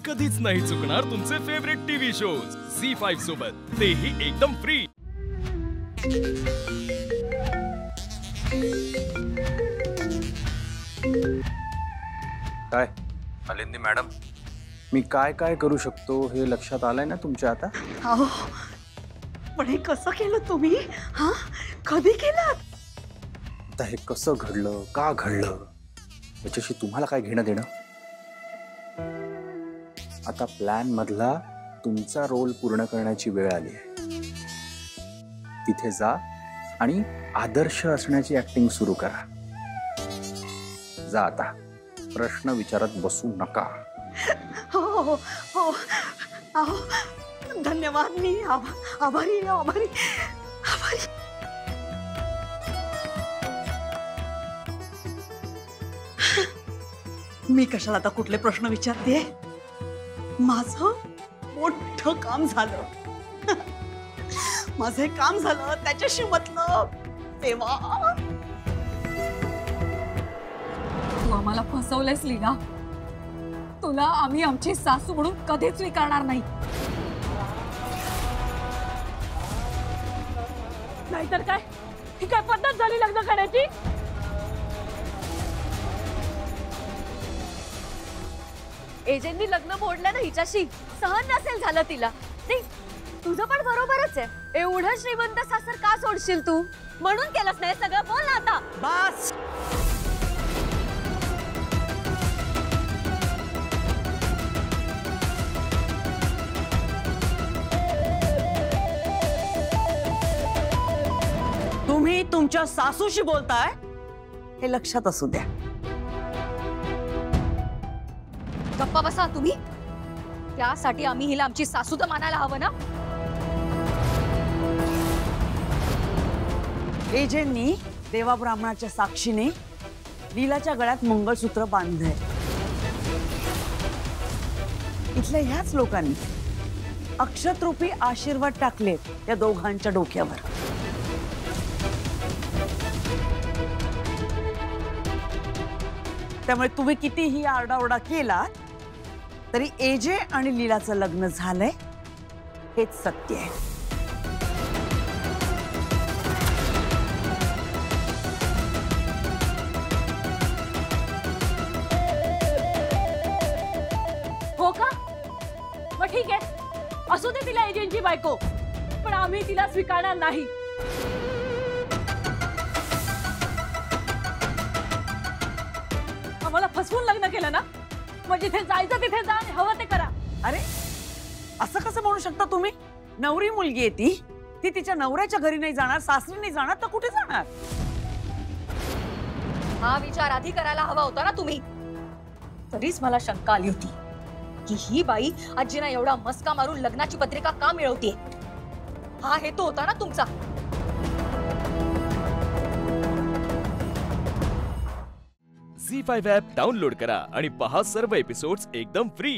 कधीच नाही चुकणार तुमचे फेवरेट टीव्ही शोज झी5 सोबत, तेही एकदम फ्री। काय अलिंदी मॅडम, मी काय काय करू शकतो हे लक्षात आलंय ना तुमच्या आता? अहो, पण हे कसं केलं तुम्ही? हा, कधी केलं? आता हे कसं घडलं, का घडलं याच्याशी तुम्हाला काय घेणं देणं? आता प्लॅन मधला तुमचा रोल पूर्ण करण्याची वेळ आली आहे। तिथे जा आणि आदर्श असण्याची ऍक्टिंग सुरू करा। जा आता, प्रश्न विचारत बसू नका। हो हो हो, अहो, धन्यवाद। मी आभारी आभारी आभारी। मी कशाला आता कुठले प्रश्न विचारते? माझं मोठं काम झालं, माझे काम झालं, त्याच्याशी मतलब तेव्हा। तू आम्हाला फसवलेस लीना, तुला आम्ही आमची सासू म्हणून कधीच स्वीकारणार नाही। नाहीतर काय, ही काय पद्धत झाली लग्न करण्याची? एजंटनी लग्न मोडलं ना हिच्याशी, सहन नसेल झालं तिला। नाही, तुझं पण बरोबरच आहे। एवढं श्रीमंत सासर का सोडशील तू? म्हणून केलंस नाही सगळं? बोल ना आता। बस, तुम्ही तुमच्या सासूशी बोलताय हे लक्षात असू द्या। गप्पा बसा तुम्ही। त्यासाठी आम्ही हिला आमची सासू तर मानायला हवं ना? एजंटनी देवा ब्राह्मणाच्या साक्षीने लीलाच्या गळ्यात मंगळसूत्र बांधलंय। इथल्या ह्याच लोकांनी अक्षतरूपी आशीर्वाद टाकले त्या दोघांच्या डोक्यावर। त्यामुळे तुम्ही कितीही आरडाओरडा केला तरी एजे आणि लीलाचं लग्न झालंय हेच सत्य आहे। हो का? मग ठीक आहे, असू दे तिला एजंटची बायको, पण आम्ही तिला स्वीकारणार नाही। आम्हाला फसवून लग्न केलं ना, मग जिथे जायचं तिथे जा आणि हवं ते करा। अरे, असं कसं म्हणू शकता तुम्ही? नवरी मुलगी आहे ती तिच्या नवऱ्याच्या घरी नाही जाणार, सासरी नाही जाणार, तर कुठे जाणार? हा विचार आधी करायला हवा होता ना तुम्ही। तरीच मला शंका आली होती की ही बाई आजीना एवढा मस्का मारून लग्नाची पत्रिका का मिळवते। हा हेतू होता ना तुमचा। झी5 ॲप डाउनलोड करा आणि पहा सर्व एपिसोड्स एकदम फ्री।